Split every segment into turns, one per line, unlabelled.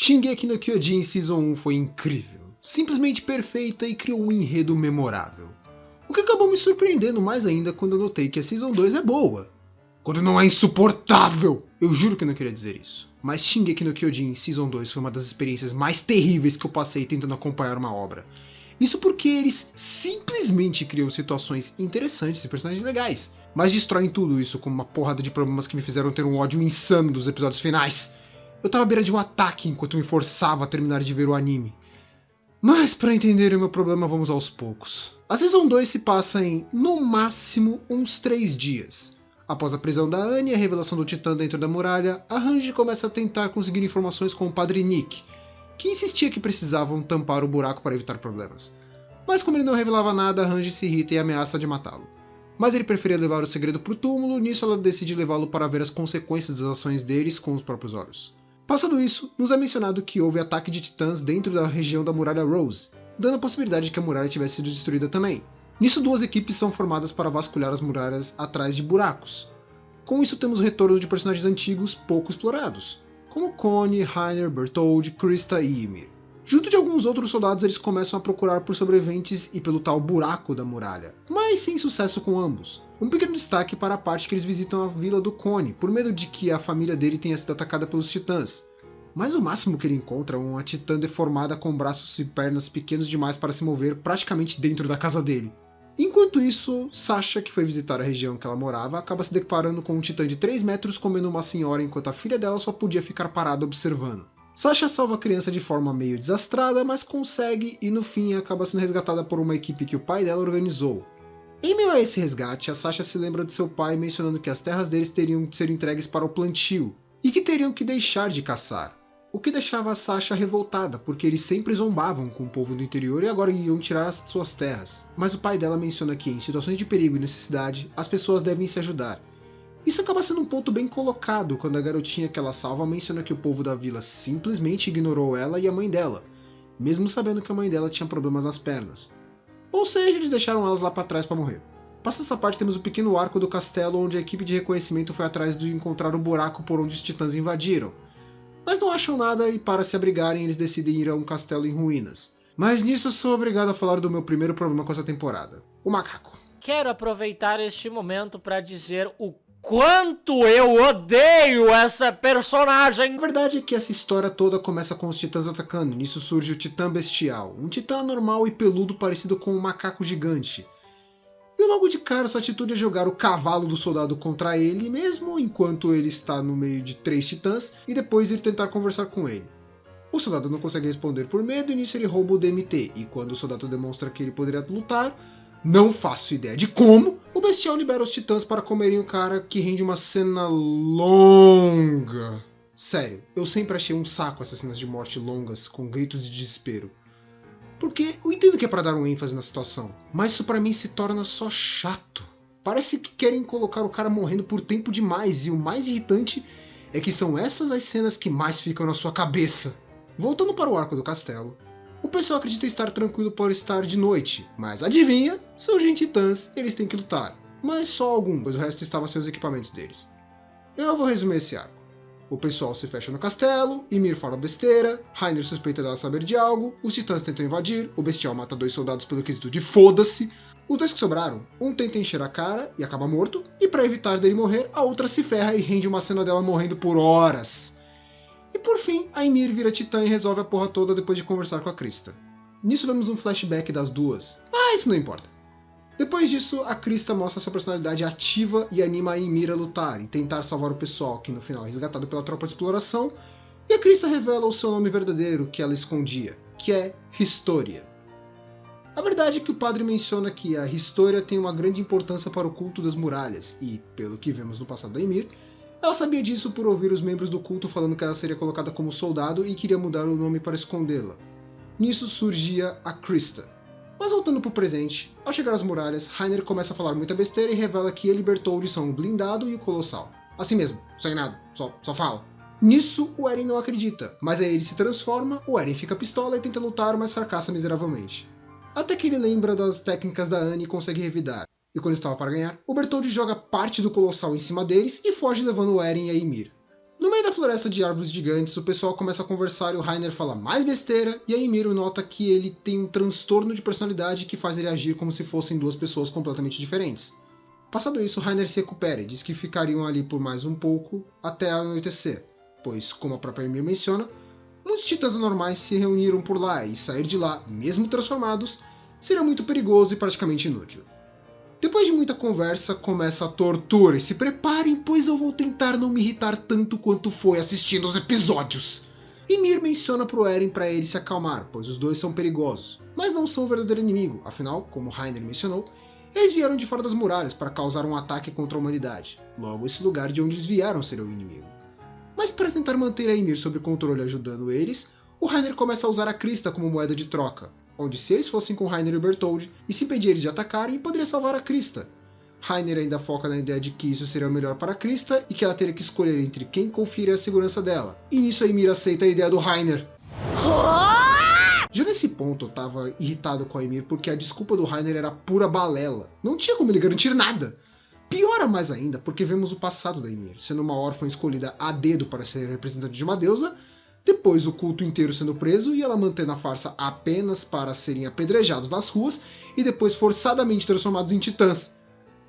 Shingeki no Kyojin Season 1 foi incrível, simplesmente perfeita e criou um enredo memorável. O que acabou me surpreendendo mais ainda quando eu notei que a Season 2 é boa. Quando não é insuportável! Eu juro que eu não queria dizer isso. Mas Shingeki no Kyojin Season 2 foi uma das experiências mais terríveis que eu passei tentando acompanhar uma obra. Isso porque eles simplesmente criam situações interessantes e personagens legais, mas destroem tudo isso com uma porrada de problemas que me fizeram ter um ódio insano dos episódios finais. Eu tava à beira de um ataque enquanto me forçava a terminar de ver o anime. Mas para entender o meu problema, vamos aos poucos. A Season 2 se passa em, no máximo, uns 3 dias. Após a prisão da Anne e a revelação do Titã dentro da muralha, a Hanji começa a tentar conseguir informações com o Padre Nick, que insistia que precisavam tampar o buraco para evitar problemas. Mas como ele não revelava nada, a Hanji se irrita e ameaça de matá-lo. Mas ele preferia levar o segredo pro túmulo, nisso ela decide levá-lo para ver as consequências das ações deles com os próprios olhos. Passado isso, nos é mencionado que houve ataque de titãs dentro da região da Muralha Rose, dando a possibilidade de que a muralha tivesse sido destruída também. Nisso, 2 equipes são formadas para vasculhar as muralhas atrás de buracos. Com isso, temos o retorno de personagens antigos pouco explorados, como Connie, Reiner, Bertholdt, Krista e Ymir. Junto de alguns outros soldados, eles começam a procurar por sobreviventes e pelo tal buraco da muralha, mas sem sucesso com ambos. Um pequeno destaque para a parte que eles visitam a vila do Connie, por medo de que a família dele tenha sido atacada pelos titãs. Mas o máximo que ele encontra é uma titã deformada com braços e pernas pequenos demais para se mover praticamente dentro da casa dele. Enquanto isso, Sasha, que foi visitar a região que ela morava, acaba se deparando com um titã de 3 metros comendo uma senhora enquanto a filha dela só podia ficar parada observando. Sasha salva a criança de forma meio desastrada, mas consegue e no fim acaba sendo resgatada por uma equipe que o pai dela organizou. Em meio a esse resgate, a Sasha se lembra de seu pai mencionando que as terras deles teriam que ser entregues para o plantio, e que teriam que deixar de caçar. O que deixava a Sasha revoltada, porque eles sempre zombavam com o povo do interior e agora iam tirar as suas terras. Mas o pai dela menciona que em situações de perigo e necessidade, as pessoas devem se ajudar. Isso acaba sendo um ponto bem colocado quando a garotinha que ela salva menciona que o povo da vila simplesmente ignorou ela e a mãe dela, mesmo sabendo que a mãe dela tinha problemas nas pernas. Ou seja, eles deixaram elas lá para trás para morrer. Passando essa parte, temos o pequeno arco do castelo onde a equipe de reconhecimento foi atrás de encontrar o buraco por onde os titãs invadiram. Mas não acham nada e para se abrigarem eles decidem ir a um castelo em ruínas. Mas nisso eu sou obrigado a falar do meu primeiro problema com essa temporada, o macaco.
Quero aproveitar este momento para dizer o quanto eu odeio essa personagem!
A verdade é que essa história toda começa com os titãs atacando, nisso surge o Titã Bestial, um titã anormal e peludo parecido com um macaco gigante. E logo de cara sua atitude é jogar o cavalo do soldado contra ele mesmo, enquanto ele está no meio de 3 titãs, e depois ir tentar conversar com ele. O soldado não consegue responder por medo e nisso ele rouba o DMT, e quando o soldado demonstra que ele poderia lutar, não faço ideia de como, o Bestial libera os titãs para comerem o cara, que rende uma cena longa. Sério, eu sempre achei um saco essas cenas de morte longas, com gritos de desespero. Porque eu entendo que é para dar um ênfase na situação, mas isso para mim se torna só chato. Parece que querem colocar o cara morrendo por tempo demais, e o mais irritante é que são essas as cenas que mais ficam na sua cabeça. Voltando para o arco do castelo, o pessoal acredita estar tranquilo por estar de noite, mas adivinha? São gente titãs e eles têm que lutar. Mas só algum, pois o resto estava sem os equipamentos deles. Eu vou resumir esse arco. O pessoal se fecha no castelo, Ymir fala besteira, Reiner suspeita dela saber de algo, os titãs tentam invadir, o Bestial mata 2 soldados pelo quesito de foda-se, os 2 que sobraram, um tenta encher a cara e acaba morto, e para evitar dele morrer, a outra se ferra e rende uma cena dela morrendo por horas. E por fim, a Ymir vira titã e resolve a porra toda depois de conversar com a Krista. Nisso vemos um flashback das duas, mas isso não importa. Depois disso, a Krista mostra sua personalidade ativa e anima a Ymir a lutar e tentar salvar o pessoal, que no final é resgatado pela tropa de exploração, e a Krista revela o seu nome verdadeiro que ela escondia, que é Historia. A verdade é que o padre menciona que a Historia tem uma grande importância para o culto das muralhas, e, pelo que vemos no passado da Ymir, ela sabia disso por ouvir os membros do culto falando que ela seria colocada como soldado e queria mudar o nome para escondê-la. Nisso surgia a Krista. Mas voltando pro presente, ao chegar às muralhas, Reiner começa a falar muita besteira e revela que ele e Bertholdt são o blindado e o colossal. Assim mesmo, sem nada, só fala. Nisso, o Eren não acredita, mas aí ele se transforma, o Eren fica pistola e tenta lutar, mas fracassa miseravelmente. Até que ele lembra das técnicas da Anne e consegue revidar. E quando estava para ganhar, o Bertholdt joga parte do colossal em cima deles e foge levando o Eren e a Ymir. No meio da floresta de árvores gigantes, o pessoal começa a conversar e o Reiner fala mais besteira, e a Ymir nota que ele tem um transtorno de personalidade que faz ele agir como se fossem duas pessoas completamente diferentes. Passado isso, Reiner se recupera e diz que ficariam ali por mais um pouco até anoitecer, pois, como a própria Ymir menciona, muitos titãs anormais se reuniram por lá e sair de lá, mesmo transformados, seria muito perigoso e praticamente inútil. Depois de muita conversa, começa a tortura e se preparem, pois eu vou tentar não me irritar tanto quanto foi assistindo os episódios. Ymir menciona pro Eren para ele se acalmar, pois os dois são perigosos, mas não são o verdadeiro inimigo, afinal, como Reiner mencionou, eles vieram de fora das muralhas para causar um ataque contra a humanidade, logo esse lugar de onde eles vieram seria o inimigo. Mas para tentar manter a Ymir sob controle ajudando eles, o Reiner começa a usar a crista como moeda de troca, onde se eles fossem com Reiner e Bertholdt e se impedir eles de atacarem, poderia salvar a crista. Reiner ainda foca na ideia de que isso seria o melhor para a crista e que ela teria que escolher entre quem confia a segurança dela, e nisso a Ymir aceita a ideia do Reiner. Já nesse ponto eu tava irritado com a Ymir porque a desculpa do Reiner era pura balela, não tinha como ele garantir nada. Piora mais ainda porque vemos o passado da Ymir, sendo uma órfã escolhida a dedo para ser representante de uma deusa, depois o culto inteiro sendo preso e ela mantendo a farsa apenas para serem apedrejados nas ruas e depois forçadamente transformados em titãs.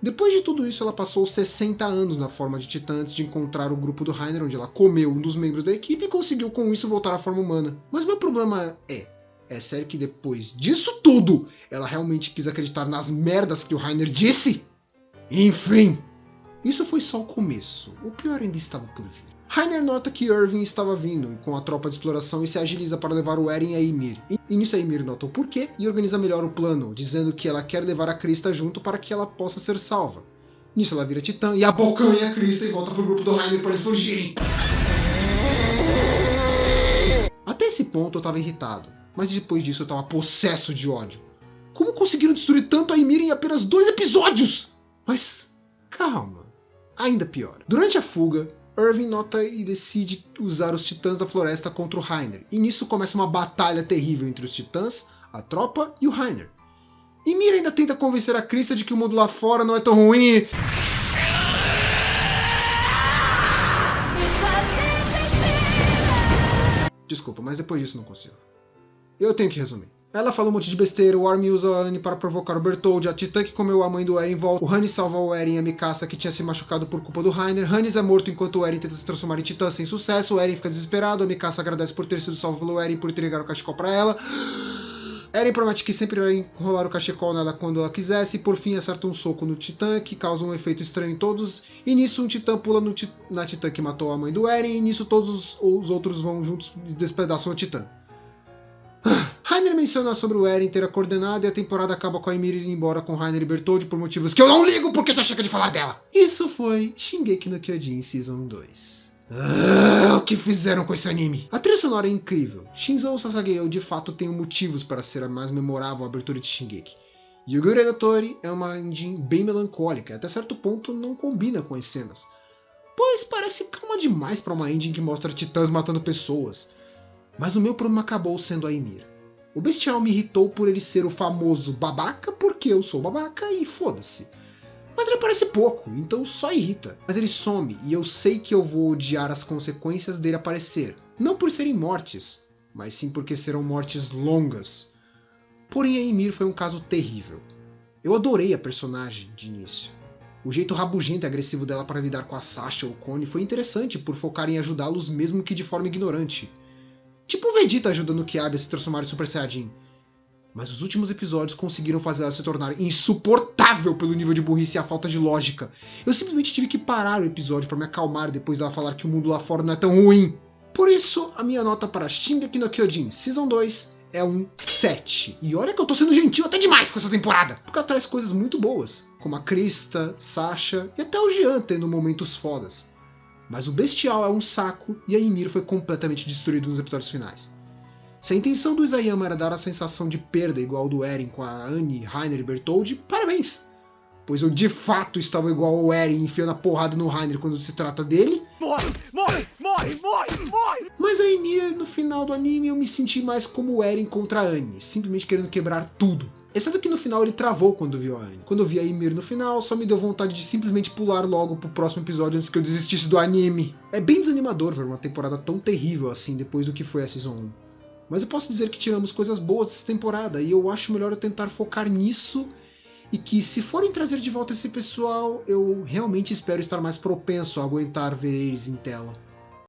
Depois de tudo isso, ela passou 60 anos na forma de titã antes de encontrar o grupo do Reiner, onde ela comeu um dos membros da equipe e conseguiu com isso voltar à forma humana. Mas meu problema é sério que depois disso tudo, ela realmente quis acreditar nas merdas que o Reiner disse? Enfim, isso foi só o começo, o pior ainda estava por vir. Reiner nota que Irving estava vindo com a tropa de exploração e se agiliza para levar o Eren e a Ymir. E nisso a Ymir nota o porquê e organiza melhor o plano, dizendo que ela quer levar a crista junto para que ela possa ser salva. Nisso ela vira titã e abocanha a crista e volta pro grupo do Reiner para eles fugirem. Até esse ponto eu estava irritado, mas depois disso eu estava possesso de ódio. Como conseguiram destruir tanto a Ymir em apenas 2 episódios? Mas calma, ainda pior. Durante a fuga, Irving nota e decide usar os titãs da floresta contra o Reiner, e nisso começa uma batalha terrível entre os titãs, a tropa e o Reiner. Ymir ainda tenta convencer a crista de que o mundo lá fora não é tão ruim. Desculpa, mas depois disso não consigo. Eu tenho que resumir. Ela fala um monte de besteira, o Armin usa a Annie para provocar o Bertholdt, a Titã que comeu a mãe do Eren volta, o Hannes salva o Eren e a Mikasa que tinha se machucado por culpa do Reiner, Hannes é morto enquanto o Eren tenta se transformar em Titã sem sucesso, o Eren fica desesperado, a Mikasa agradece por ter sido salvo pelo Eren e por entregar o cachecol para ela, Eren promete que sempre irá enrolar o cachecol nela quando ela quisesse, e por fim acerta um soco no Titã que causa um efeito estranho em todos, e nisso um Titã pula na Titã que matou a mãe do Eren, e nisso todos os outros vão juntos e despedaçam o Titã. Reiner menciona sobre o Eren ter a coordenada e a temporada acaba com a Ymir indo embora com Reiner e Bertholdt por motivos que eu não ligo porque já chega de falar dela. Isso foi Shingeki no Kyojin Season 2. O que fizeram com esse anime? A trilha sonora é incrível. Shinzo Sasageo de fato tem motivos para ser a mais memorável abertura de Shingeki. Yugure no Tori é uma ending bem melancólica e até certo ponto não combina com as cenas, pois parece calma demais para uma ending que mostra titãs matando pessoas. Mas o meu problema acabou sendo a Ymir. O bestial me irritou por ele ser o famoso babaca porque eu sou babaca e foda-se. Mas ele aparece pouco, então só irrita. Mas ele some e eu sei que eu vou odiar as consequências dele aparecer. Não por serem mortes, mas sim porque serão mortes longas. Porém a Ymir foi um caso terrível. Eu adorei a personagem de início. O jeito rabugento e agressivo dela para lidar com a Sasha ou o Connie foi interessante por focar em ajudá-los mesmo que de forma ignorante. Tipo o Vegeta ajudando o Kiabi a se transformar em Super Saiyajin. Mas os últimos episódios conseguiram fazer ela se tornar insuportável pelo nível de burrice e a falta de lógica. Eu simplesmente tive que parar o episódio para me acalmar depois dela falar que o mundo lá fora não é tão ruim. Por isso, a minha nota para Shingeki no Kyojin Season 2 é um 7. E olha que eu tô sendo gentil até demais com essa temporada, porque ela traz coisas muito boas, como a Krista, Sasha e até o Jean tendo momentos fodas. Mas o bestial é um saco e a Ymir foi completamente destruído nos episódios finais. Se a intenção do Isayama era dar a sensação de perda igual do Eren com a Annie, Reiner e Bertholdt, parabéns! Pois eu de fato estava igual ao Eren enfiando a porrada no Reiner quando se trata dele. Morre, morre, morre, morre, morre! Mas a Ymir, no final do anime, eu me senti mais como o Eren contra a Annie, simplesmente querendo quebrar tudo. Exceto que no final ele travou quando viu a Anne. Quando eu vi a Ymir no final, só me deu vontade de simplesmente pular logo pro próximo episódio antes que eu desistisse do anime. É bem desanimador ver uma temporada tão terrível assim depois do que foi a Season 1. Mas eu posso dizer que tiramos coisas boas dessa temporada e eu acho melhor eu tentar focar nisso e que se forem trazer de volta esse pessoal, eu realmente espero estar mais propenso a aguentar ver eles em tela.